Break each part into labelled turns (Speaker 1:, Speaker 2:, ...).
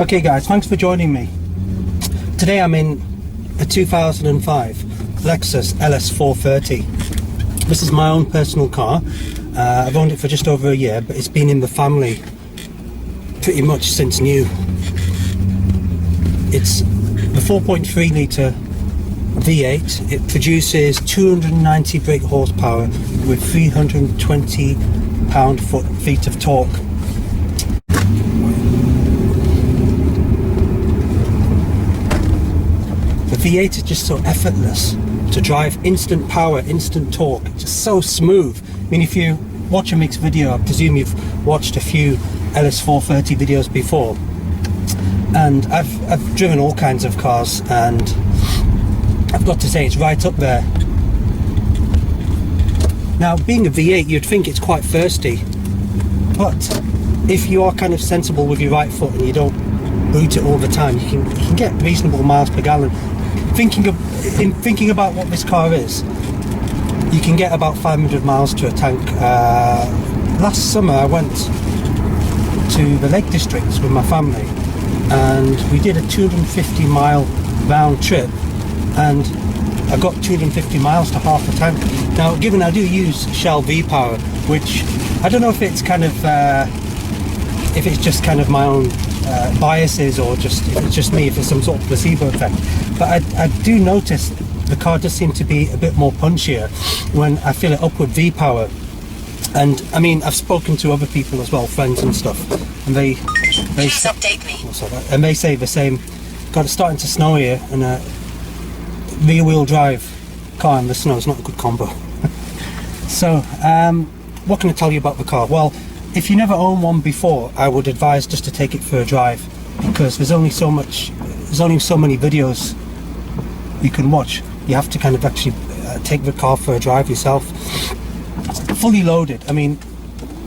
Speaker 1: Okay guys, thanks for joining me. Today I'm in a 2005 Lexus LS430. This is my own personal car. I've owned it for just over a year, but it's been in the family pretty much since new. It's the 4.3 litre V8. It produces 290 brake horsepower with 320 pound-feet of torque. The V8 is just so effortless to drive, instant power, instant torque, just so smooth. I mean, if you watch a mixed video, I presume you've watched a few LS430 videos before, and I've driven all kinds of cars, and I've got to say it's right up there. Now, being a V8, you'd think it's quite thirsty, but if you are kind of sensible with your right foot and you don't boot it all the time, you can get reasonable miles per gallon. Thinking about what this car is, you can get about 500 miles to a tank. Last summer I went to the Lake Districts with my family, and we did a 250 mile round trip, and I got 250 miles to half a tank. Now, given I do use Shell V-Power, which I don't know if it's kind of if it's just kind of my own biases, or just if it's just me, if it's some sort of placebo effect, but I do notice the car does seem to be a bit more punchier when I fill it up with V-Power. And I mean, I've spoken to other people as well, friends and stuff, and they please update me. And they say the same. God, it's starting to snow here, and a rear-wheel drive car in the snow is not a good combo. So, what can I tell you about the car? Well, if you never owned one before, I would advise just to take it for a drive, because there's only so many videos you can watch. You have to kind of actually take the car for a drive yourself. Fully loaded. I mean,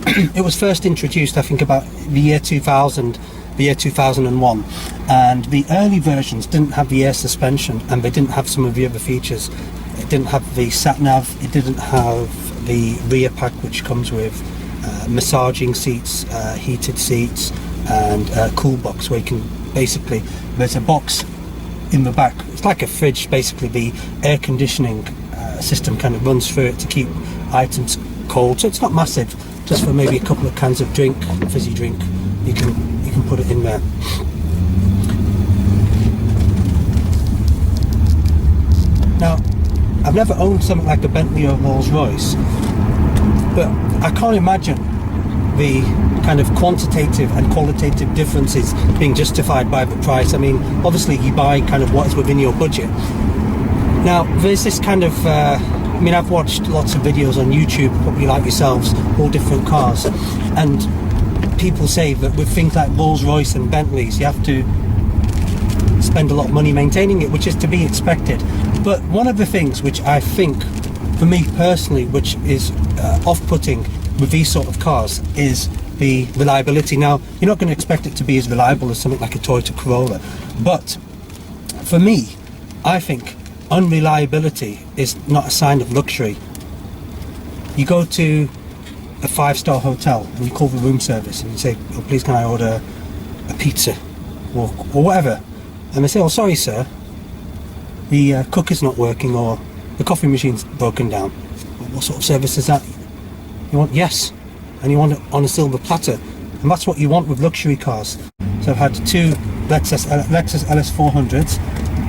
Speaker 1: it was first introduced, I think, about the year 2000, the year 2001, and the early versions didn't have the air suspension, and they didn't have some of the other features. It didn't have the sat nav, it didn't have the rear pack, which comes with massaging seats, heated seats, and a cool box where you can basically, there's a box in the back, it's like a fridge basically. The air conditioning system kind of runs through it to keep items cold, so it's not massive, just for maybe a couple of cans of drink, fizzy drink, you can put it in there. Now, I've never owned something like a Bentley or Rolls Royce, but I can't imagine the kind of quantitative and qualitative differences being justified by the price. I mean, obviously you buy kind of what is within your budget. Now, there's this kind of I mean, I've watched lots of videos on YouTube, probably like yourselves, all different cars, and people say that with things like Rolls Royce and Bentleys, you have to spend a lot of money maintaining it, which is to be expected. But one of the things which I think, for me personally, which is off-putting with these sort of cars, is the reliability. Now, you're not going to expect it to be as reliable as something like a Toyota Corolla, but for me, I think unreliability is not a sign of luxury. You go to a 5-star hotel and you call the room service and you say, oh, please can I order a pizza or whatever, and they say, oh sorry sir, the cooker's not working, or the coffee machine's broken down. What sort of service is that? You want yes, and you want it on a silver platter, and that's what you want with luxury cars. So I've had two Lexus LS400s,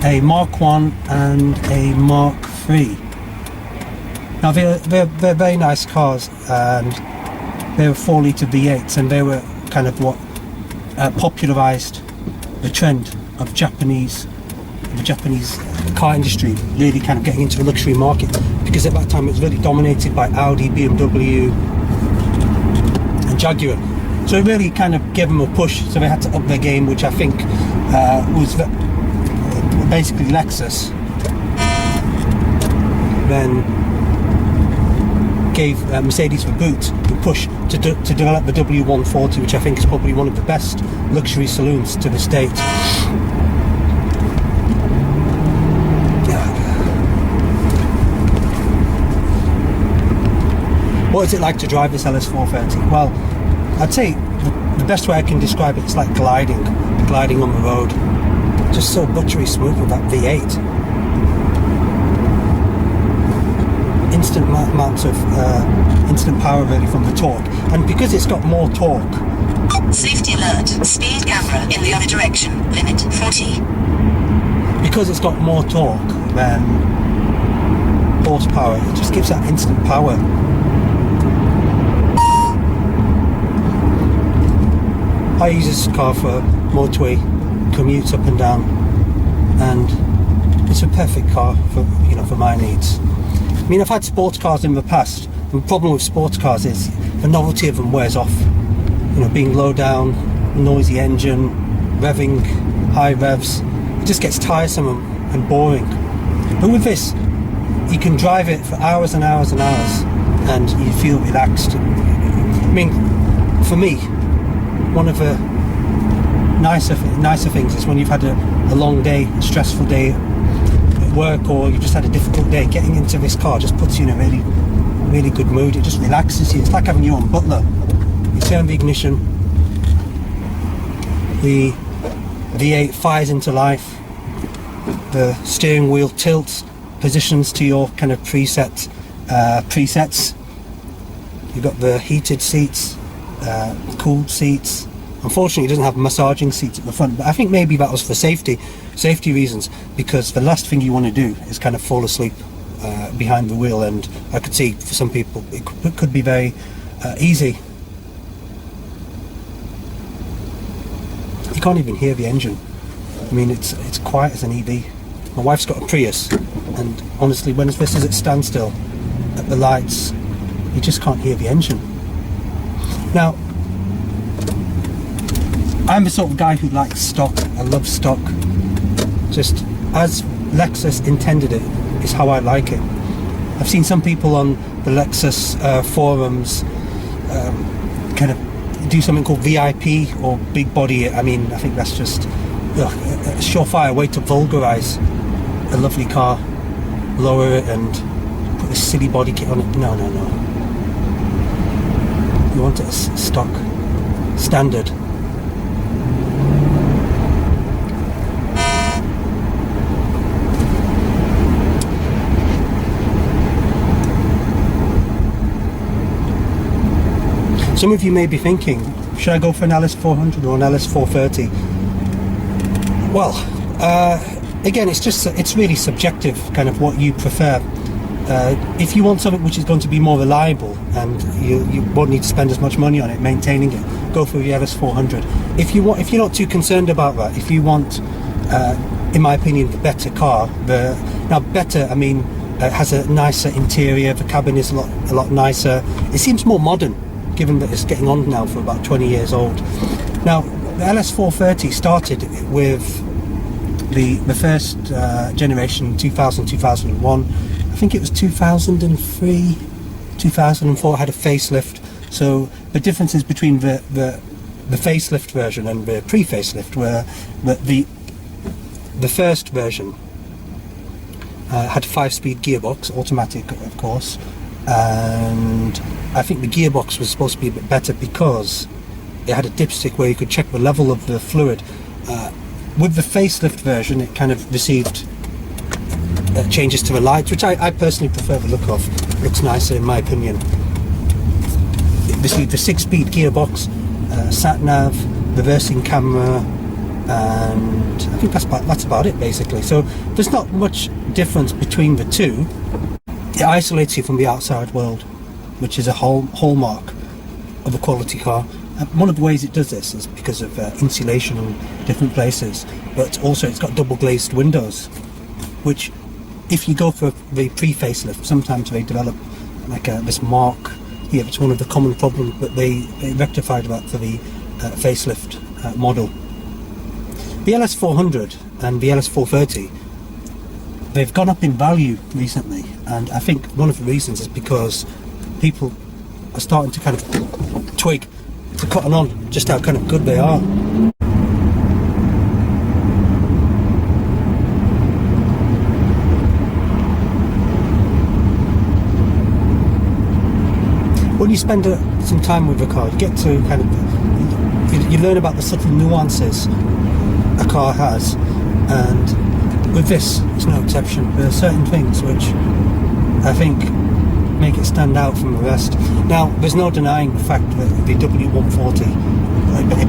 Speaker 1: a Mark 1 and a Mark 3. Now they're very nice cars, and they were 4 litre V8s, and they were kind of what popularised the trend of the Japanese car industry really kind of getting into the luxury market, because at that time it was really dominated by Audi, BMW and Jaguar. So it really kind of gave them a push, so they had to up their game, which I think was basically Lexus then gave Mercedes the boot, the push to develop the W140, which I think is probably one of the best luxury saloons to this date. What is it like to drive this LS430? Well, I'd say the best way I can describe it is like gliding. gliding on the road. Just so buttery smooth with that V8. Instant amounts of instant power really from the torque, and because it's got more torque.
Speaker 2: Safety alert, speed camera in the other direction, limit 40.
Speaker 1: Because it's got more torque than horsepower, it just gives that instant power. I use this car for motorway commutes up and down, and it's a perfect car for, you know, for my needs. I mean, I've had sports cars in the past, and the problem with sports cars is the novelty of them wears off. You know, being low down, noisy engine, revving, high revs, it just gets tiresome and boring. But with this, you can drive it for hours and hours and hours, and you feel relaxed. I mean, for me, one of the nicer things is when you've had a long day, a stressful day at work, or you just had a difficult day, getting into this car just puts you in a really good mood. It just relaxes you. It's like having your own butler. You turn the ignition, the V8 fires into life, the steering wheel tilts, positions to your kind of presets. You've got the heated seats, cooled seats. Unfortunately, it doesn't have massaging seats at the front, but I think maybe that was for safety reasons, because the last thing you want to do is kind of fall asleep behind the wheel, and I could see for some people it could be very easy. You can't even hear the engine. I mean, it's quiet as an EV. My wife's got a Prius, and honestly, when this is at standstill at the lights, you just can't hear the engine. Now, I'm the sort of guy who likes stock. I love stock. Just as Lexus intended it is how I like it. I've seen some people on the Lexus forums kind of do something called VIP or big body. I mean, I think that's just a surefire way to vulgarize a lovely car, lower it and put a silly body kit on it. No. You want it as stock, standard. Some of you may be thinking, should I go for an LS400 or an LS430? Well, again, it's really subjective, kind of what you prefer. If you want something which is going to be more reliable and you won't need to spend as much money on it maintaining it, go for the LS400. If you're not too concerned about that, if you want, in my opinion, the better car, now better, I mean, has a nicer interior, the cabin is a lot nicer. It seems more modern, given that it's getting on now for about 20 years old. Now, the LS430 started with the first generation, 2000, 2001. I think it was 2003, 2004 had a facelift. So the differences between the facelift version and the pre-facelift were that the first version had a 5-speed gearbox, automatic of course, and I think the gearbox was supposed to be a bit better because it had a dipstick where you could check the level of the fluid. With the facelift version, it kind of received changes to the lights, which I personally prefer the look of. It looks nicer in my opinion. It received the 6-speed gearbox, sat-nav, reversing camera, and I think that's about it basically. So there's not much difference between the two. It isolates you from the outside world, which is a hallmark of a quality car. One of the ways it does this is because of insulation in different places, but also it's got double glazed windows, which if you go for the pre-facelift, sometimes they develop like this mark here. It's one of the common problems, but they rectified that for the facelift model. The LS400 and the LS430, they've gone up in value recently, and I think one of the reasons is because people are starting to kind of twig to cotton on just how kind of good they are. When you spend some time with a car, you get to kind of, you learn about the subtle nuances a car has, and with this it's no exception. There are certain things which I think make it stand out from the rest. Now, there's no denying the fact that the W140,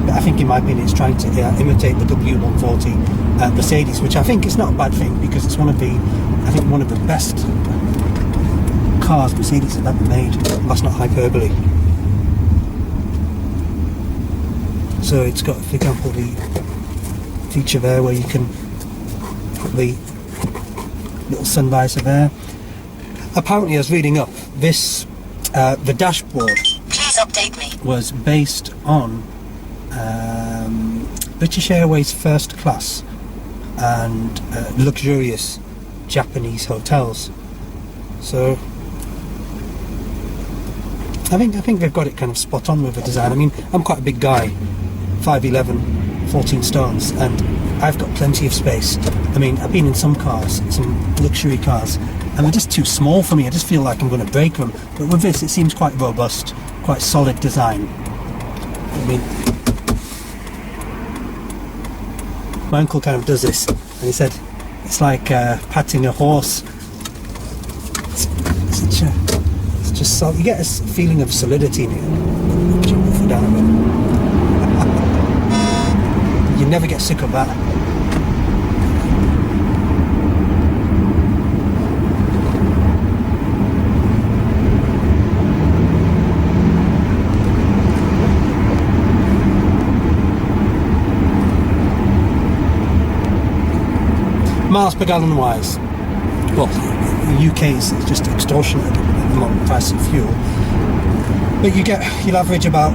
Speaker 1: I think in my opinion, it's trying to imitate the W140 Mercedes, which I think is not a bad thing, because it's one of the best cars Mercedes have ever made. That's not hyperbole. So it's got, for example, the feature there where you can put the little sun visor there. Apparently, I was reading up, this the dashboard
Speaker 2: Please update me.
Speaker 1: was based on British Airways first class and luxurious Japanese hotels. So I think they've got it kind of spot on with the design. I mean, I'm quite a big guy, 5'11", 14 stones, and I've got plenty of space. I mean, I've been in some cars, some luxury cars, and they're just too small for me. I just feel like I'm going to break them. But with this, it seems quite robust, quite solid design. I mean, my uncle kind of does this, and he said it's like patting a horse. It's just solid. You get a feeling of solidity in it. Put your foot down a bit. You never get sick of that. Miles per gallon wise, well, the UK is just extortionate at the moment, price of fuel. But you'll average about.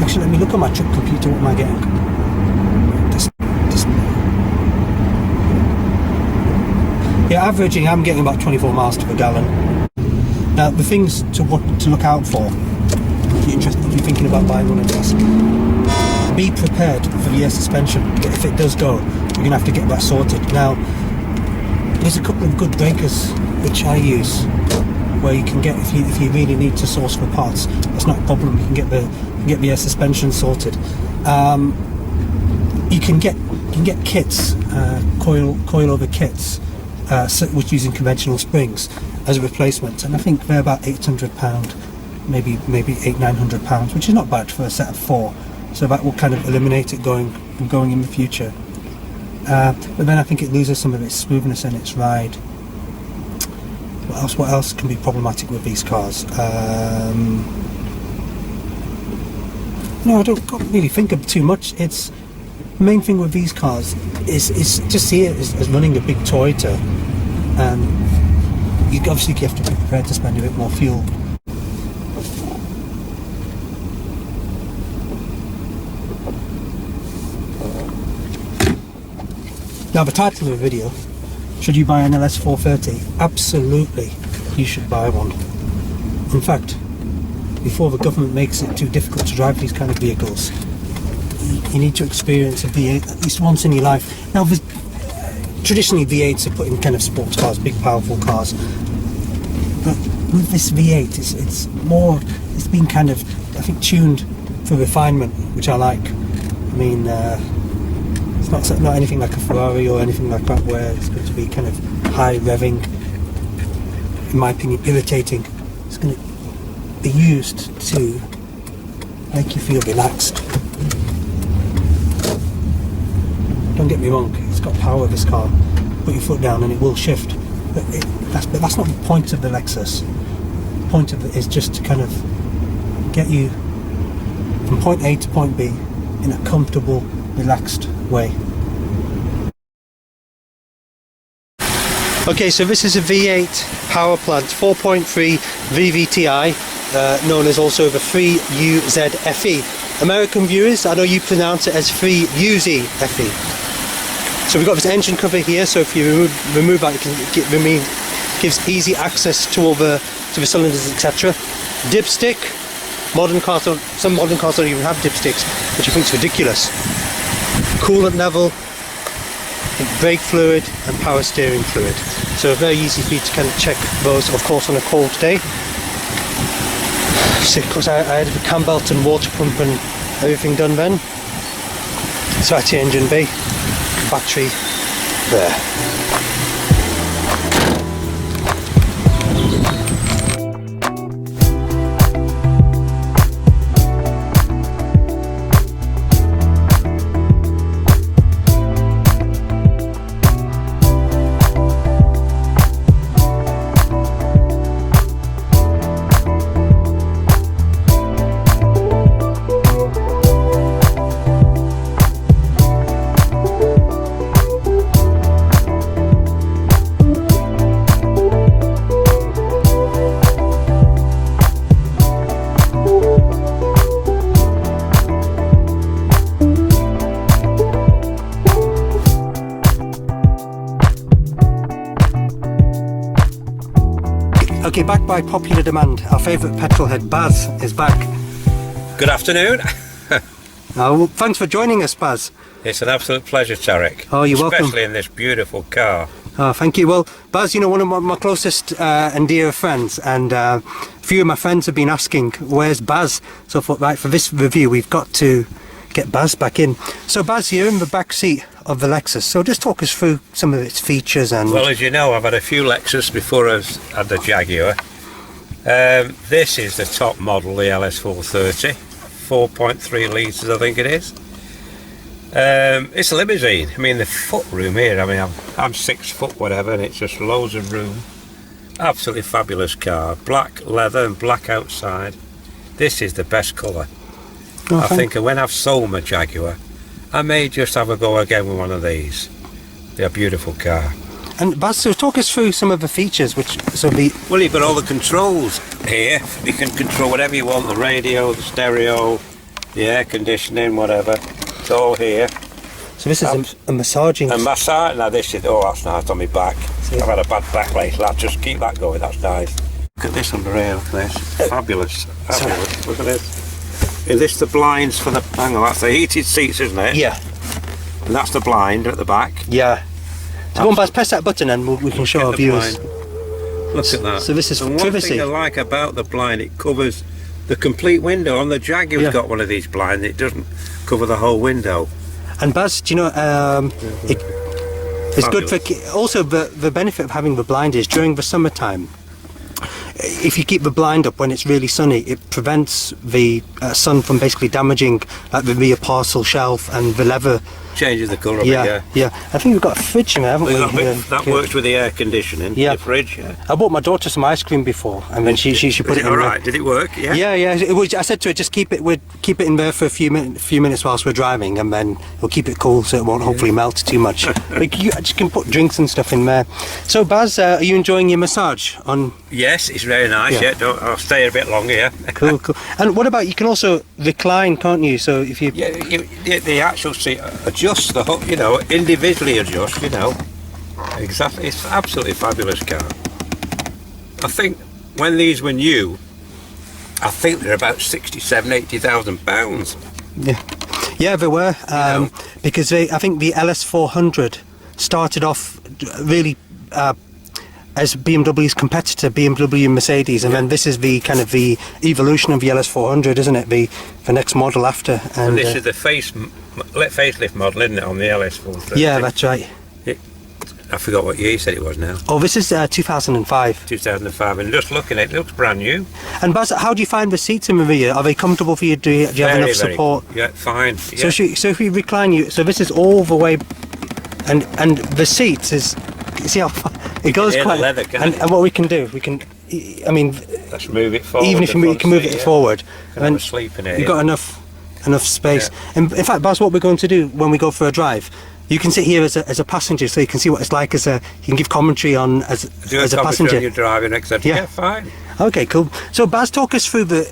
Speaker 1: Actually, let me look on my truck computer. What am I getting? Yeah, averaging, I'm getting about 24 miles to a gallon. Now, the things to look out for, if you're thinking about buying one of these, be prepared for the air suspension. If it does go, you're going to have to get that sorted. Now, there's a couple of good breakers which I use, where you can get, if you really need to source for parts, that's not a problem. You can get the air suspension sorted. You can get kits, coilover kits, which using conventional springs as a replacement, and I think they're about £800, maybe £800-900, which is not bad for a set of 4. So that will kind of eliminate it going in the future. But then I think it loses some of its smoothness and its ride. What else can be problematic with these cars? No, I don't really think of too much. It's the main thing with these cars is just see it as running a big Toyota, and you obviously have to be prepared to spend a bit more fuel. Now, the title of the video, should you buy an LS430? Absolutely, you should buy one. In fact, before the government makes it too difficult to drive these kind of vehicles, you need to experience a V8 at least once in your life. Now, traditionally V8s are put in kind of sports cars, big powerful cars, but with this V8, it's been kind of, I think, tuned for refinement, which I like. I mean, it's not anything like a Ferrari or anything like that, where it's going to be kind of high revving, in my opinion, irritating. It's going to be used to make you feel relaxed. Don't get me wrong, it's got power, this car. Put your foot down and it will shift. But that's not the point of the Lexus. The point of it is just to kind of get you from point A to point B in a comfortable, relaxed way. Okay, so this is a V8 power plant, 4.3 VVTi, known as also the 3UZ-FE. American viewers, I know you pronounce it as 3UZ-FE. So we've got this engine cover here, so if you remove that, it gives easy access to all the cylinders, etc. Dipstick, some modern cars don't even have dipsticks, which I think is ridiculous. Coolant level, brake fluid and power steering fluid. So very easy for you to kind of check those, of course, on a cold day. So of course I had the cam belt and water pump and everything done then. So that's the engine bay, battery there. Okay, back by popular demand, our favourite petrol head Baz is back.
Speaker 3: Good afternoon.
Speaker 1: Well, thanks for joining us, Baz.
Speaker 3: It's an absolute pleasure, Tariq.
Speaker 1: Oh, you're welcome.
Speaker 3: Especially in this beautiful car.
Speaker 1: Oh, thank you. Well, Baz, you know, one of my closest and dear friends, and a few of my friends have been asking, where's Baz? So I thought, right, for this review, we've got to get Baz back in. So Baz, you're in the back seat of the Lexus, so just talk us through some of its features. And
Speaker 3: well, as you know, I've had a few Lexus before I've had the Jaguar. This is the top model, the LS430, 4.3 litres I think it is. It's a limousine. I mean, the foot room here, I mean, I'm 6 foot whatever, and it's just loads of room. Absolutely fabulous car. Black leather and black outside. This is the best colour.
Speaker 1: Oh,
Speaker 3: I think when I've sold my Jaguar, I may just have a go again with one of these. They're a beautiful car.
Speaker 1: And Baz, so talk us through some of the features,
Speaker 3: Well, you've got all the controls here. You can control whatever you want, the radio, the stereo, the air conditioning, whatever. It's all here.
Speaker 1: So this is a massaging...
Speaker 3: A massage, now this is, oh that's nice on my back.
Speaker 1: See?
Speaker 3: I've had a bad back lately, I'll just keep that going, that's nice. Look at this under here, look at this. Fabulous, fabulous. Look at this. Is this the blinds for the, hang on, that's the heated seats, isn't it?
Speaker 1: Yeah.
Speaker 3: And that's the blind at the back.
Speaker 1: Yeah. So go on, Baz, press that button and we can show our viewers.
Speaker 3: Look at that.
Speaker 1: So this is
Speaker 3: and
Speaker 1: privacy.
Speaker 3: One thing I like about the blind, it covers the complete window. On the Jaguar's got one of these blinds, it doesn't cover the whole window.
Speaker 1: And Baz, do you know, it's good for, also the benefit of having the blind is during the summertime, if you keep the blind up when it's really sunny, it prevents the sun from basically damaging like the rear parcel shelf and the leather.
Speaker 3: Changes the colour of it,
Speaker 1: Yeah. I think we've got a fridge in there, haven't we?
Speaker 3: That works with the air conditioning, the fridge,
Speaker 1: I bought my daughter some ice cream before, and then she put it in.
Speaker 3: Alright, did it work? Yeah.
Speaker 1: Yeah. I said to her, just keep it in there for a few minutes whilst we're driving, and then we'll keep it cool so it won't hopefully melt too much. Like you just can put drinks and stuff in there. So Baz, are you enjoying your massage on?
Speaker 3: Yes, it's very nice. Yeah, I'll stay a bit longer. Yeah.
Speaker 1: Cool. And what about, you can also recline, can't you? So if you
Speaker 3: the actual seat adjusts the whole, you know, individually adjust, you know. Exactly, it's an absolutely fabulous car. I think when these were new, I think they're about 67, 80,000 pounds.
Speaker 1: Yeah, they were, because I think the LS400 started off really as BMW's competitor, BMW and Mercedes, and then this is the kind of the evolution of the LS400, isn't it? The next model after. And
Speaker 3: this is the facelift model, isn't it, on the LS430?
Speaker 1: Yeah, that's right.
Speaker 3: I forgot what year you said it was now.
Speaker 1: Oh, this is 2005.
Speaker 3: 2005, and just looking at it, looks brand new.
Speaker 1: And Baz, how do you find the seats in the rear? Are they comfortable for you? Do you have enough support?
Speaker 3: Yeah, fine. Yeah.
Speaker 1: So if we recline you, so this is all the way, and the seats is, see how far it goes quite.
Speaker 3: Leather,
Speaker 1: and what we can do, I mean,
Speaker 3: let's move it forward.
Speaker 1: Even if you can move it forward,
Speaker 3: and sleep in it.
Speaker 1: You've got enough space. Yeah. And in fact, Baz, what we're going to do when we go for a drive, you can sit here as a passenger, so you can see what it's like you can give commentary on as a passenger.
Speaker 3: When you're driving, etc. Yeah, fine.
Speaker 1: Okay, cool. So Baz, talk us through the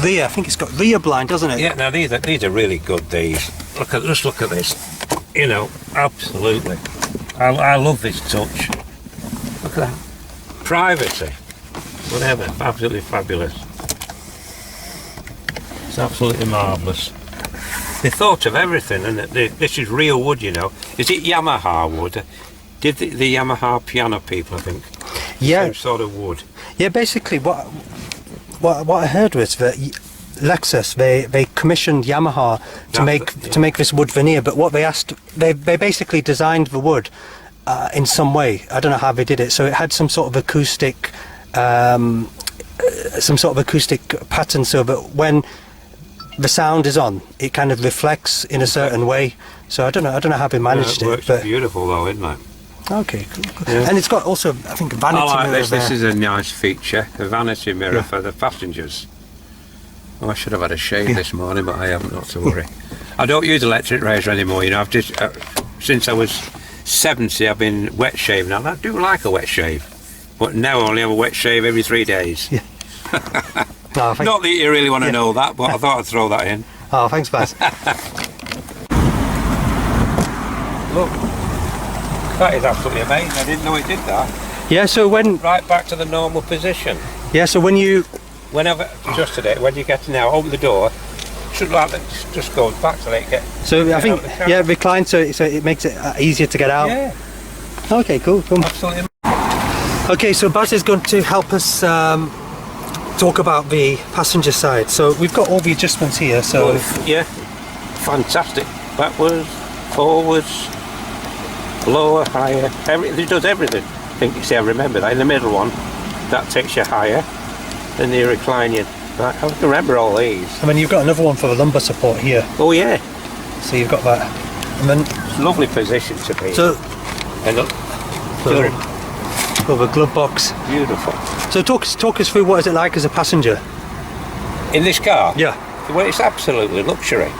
Speaker 1: rear. I think it's got rear blind, doesn't it?
Speaker 3: Yeah. Now these are really good. These. Just look at this. You know, absolutely. I love this touch. Look at that. Privacy. Whatever. Absolutely fabulous. It's absolutely marvellous. They thought of everything, and this is real wood, you know. Is it Yamaha wood? Did the Yamaha piano people, I think?
Speaker 1: Yeah.
Speaker 3: Same sort of wood.
Speaker 1: Yeah, basically what what I heard was that Lexus they commissioned Yamaha to make this wood veneer, but what they basically designed the wood in some way. I don't know how they did it. So it had some sort of acoustic pattern, so that when the sound is on, it kind of reflects in a certain way. So I don't know how they managed
Speaker 3: it. Works
Speaker 1: but
Speaker 3: beautiful though, isn't it?
Speaker 1: Okay, cool. Yeah. And it's got also, I think, a vanity mirror.
Speaker 3: This is a nice feature, a vanity mirror for the passengers. Oh, I should have had a shave this morning, but I haven't, not to worry. I don't use electric razor anymore, you know. I've just since I was 70, I've been wet shaving, and I do like a wet shave, but now I only have a wet shave every 3 days.
Speaker 1: Yeah. No,
Speaker 3: not that you really want to know that, but I thought I'd throw that in.
Speaker 1: Oh, thanks, Baz.
Speaker 3: Look, that is absolutely amazing. I didn't know it did that.
Speaker 1: Yeah, so when...
Speaker 3: Right back to the normal position.
Speaker 1: Yeah, so when you...
Speaker 3: When I've adjusted it, when you get to now, open the door, should like that just goes back to let it get...
Speaker 1: So I think, recline, so it makes it easier to get out.
Speaker 3: Yeah.
Speaker 1: Okay, cool.
Speaker 3: Absolutely.
Speaker 1: Okay, so Baz is going to help us talk about the passenger side. So we've got all the adjustments here, so...
Speaker 3: Yeah, fantastic. Backwards, forwards, lower, higher, it does everything. I think, you see, I remember that in the middle one, that takes you higher, and the reclining. I can remember all these.
Speaker 1: And then you've got another one for the lumbar support here.
Speaker 3: Oh yeah.
Speaker 1: So you've got that. And then
Speaker 3: it's a lovely position to be.
Speaker 1: So,
Speaker 3: and look,
Speaker 1: the glove box.
Speaker 3: Beautiful.
Speaker 1: So talk us through, what is it like as a passenger?
Speaker 3: In this car?
Speaker 1: Yeah.
Speaker 3: Well, it's absolutely luxury.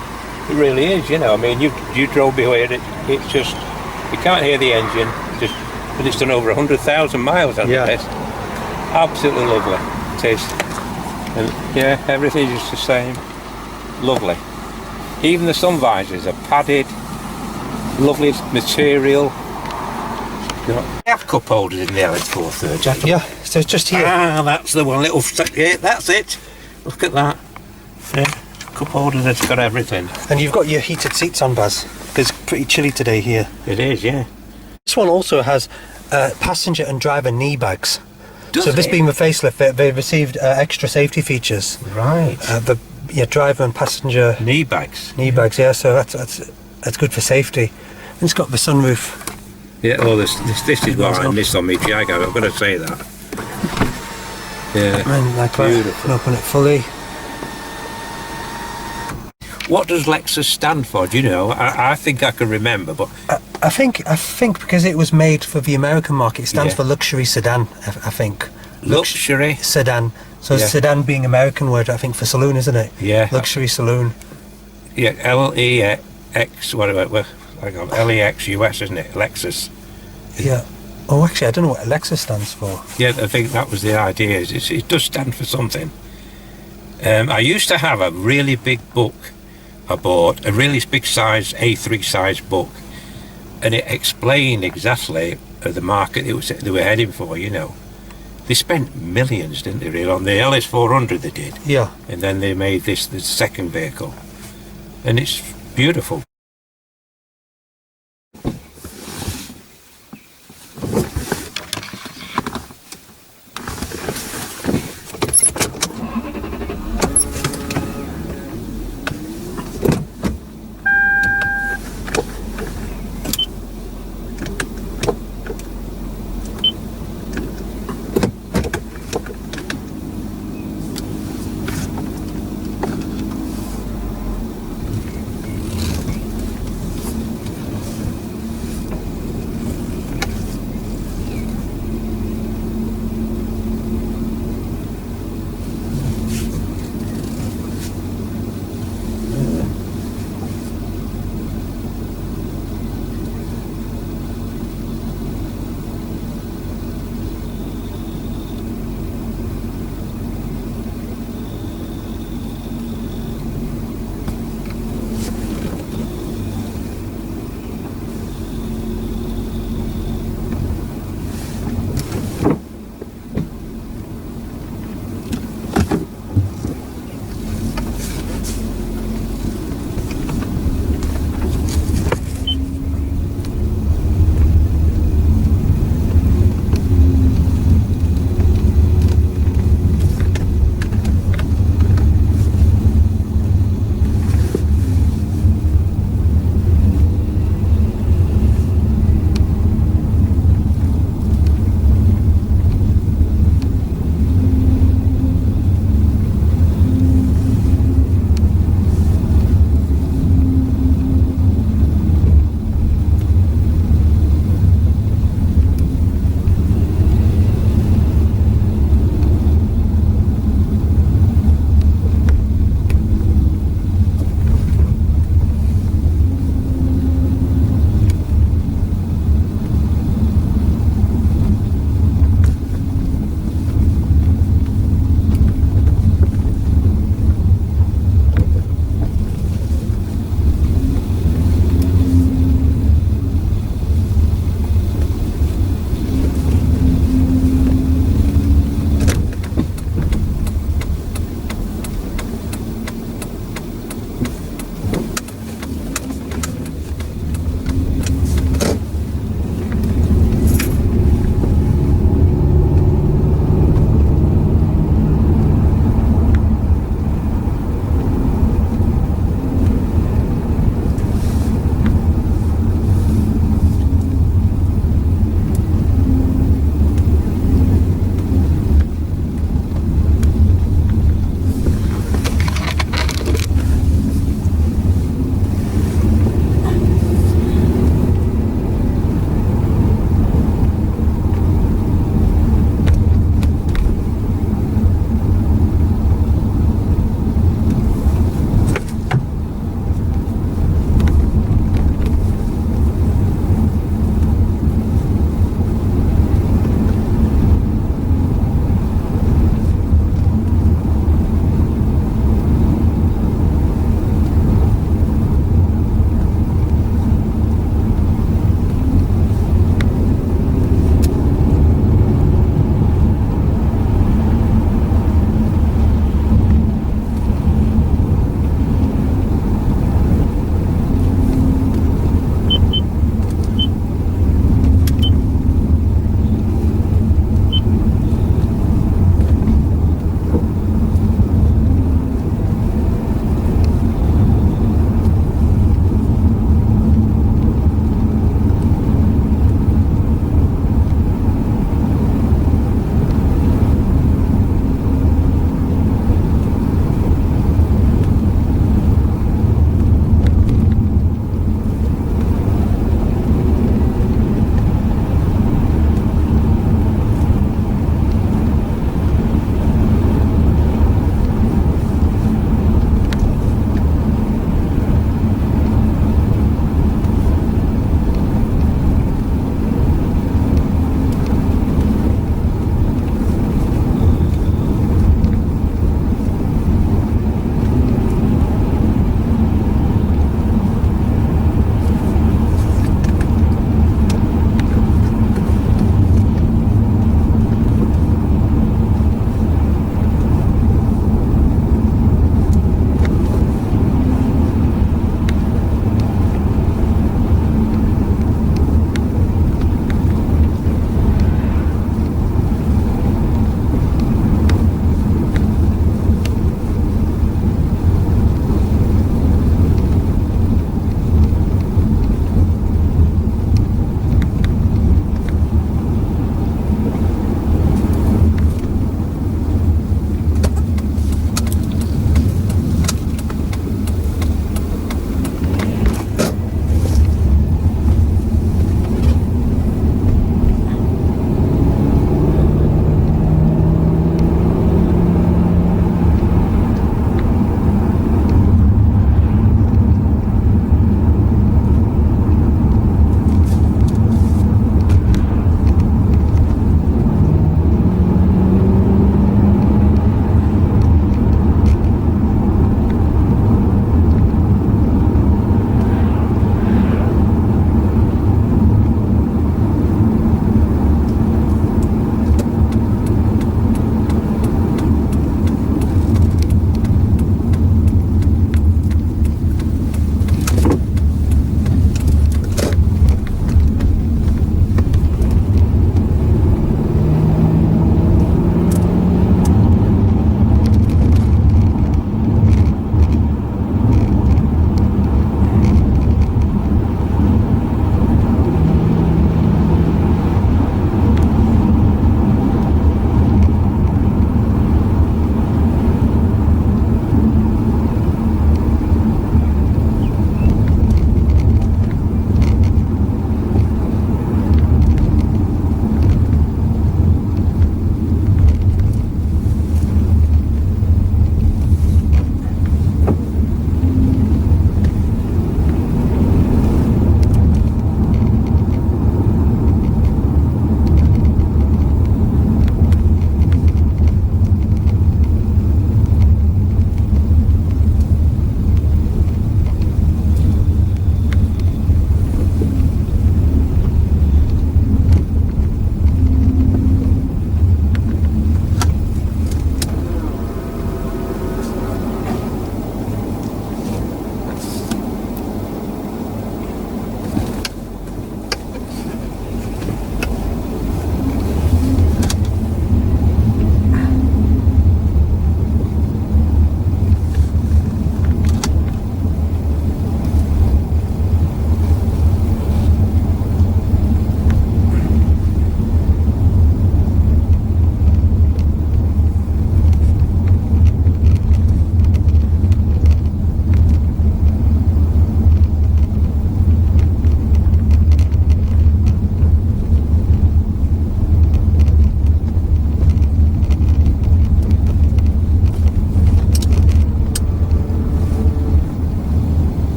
Speaker 3: It really is, you know. I mean, you drove behind it, it's just, you can't hear the engine, but it's done over 100,000 miles on this. Absolutely lovely. It is. And yeah, everything is just the same. Lovely. Even the sun visors are padded, lovely material. You know, they have cup holders in the LS430.
Speaker 1: Yeah, so it's just here.
Speaker 3: Ah, that's the one little, yeah, that's it. Look at that. Yeah, cup holder that's got everything.
Speaker 1: And you've got your heated seats on, Baz, because it's pretty chilly today here.
Speaker 3: It is, yeah.
Speaker 1: This one also has passenger and driver knee bags.
Speaker 3: Does
Speaker 1: this being the facelift, they received extra safety features.
Speaker 3: Right.
Speaker 1: The driver and passenger
Speaker 3: knee bags.
Speaker 1: Knee bags, yeah. So that's good for safety. And it's got the sunroof.
Speaker 3: Yeah. Oh, this is what I missed on me Jaguar. I've got to say that. Yeah.
Speaker 1: And like
Speaker 3: beautiful.
Speaker 1: That. Open it fully.
Speaker 3: What does Lexus stand for? Do you know? I think I can remember, but
Speaker 1: I think because it was made for the American market, it stands for luxury sedan. I think
Speaker 3: luxury
Speaker 1: sedan. So sedan being American word, I think, for saloon, isn't it?
Speaker 3: Yeah.
Speaker 1: Luxury saloon.
Speaker 3: Yeah. LEX. What about? Hang on. LEX US, isn't it? Lexus.
Speaker 1: Yeah. Oh, actually, I don't know what Lexus stands for.
Speaker 3: Yeah, I think that was the idea. It does stand for something. I used to have a really big book. I bought a really big size A3 size book, and it explained exactly the market they were heading for. You know, they spent millions, didn't they? Really, on the LS400 they did.
Speaker 1: Yeah.
Speaker 3: And then they made the second vehicle, and it's beautiful.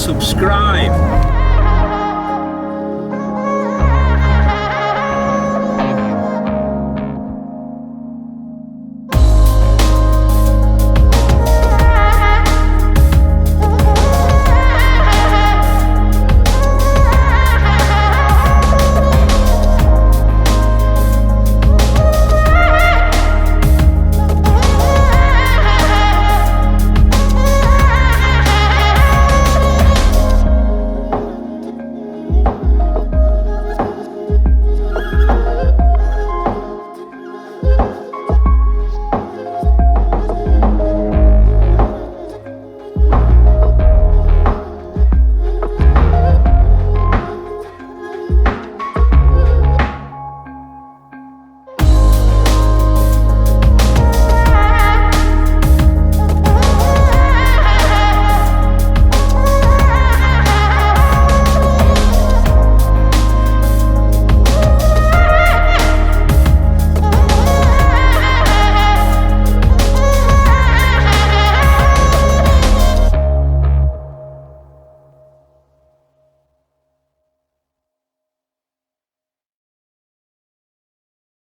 Speaker 3: subscribe.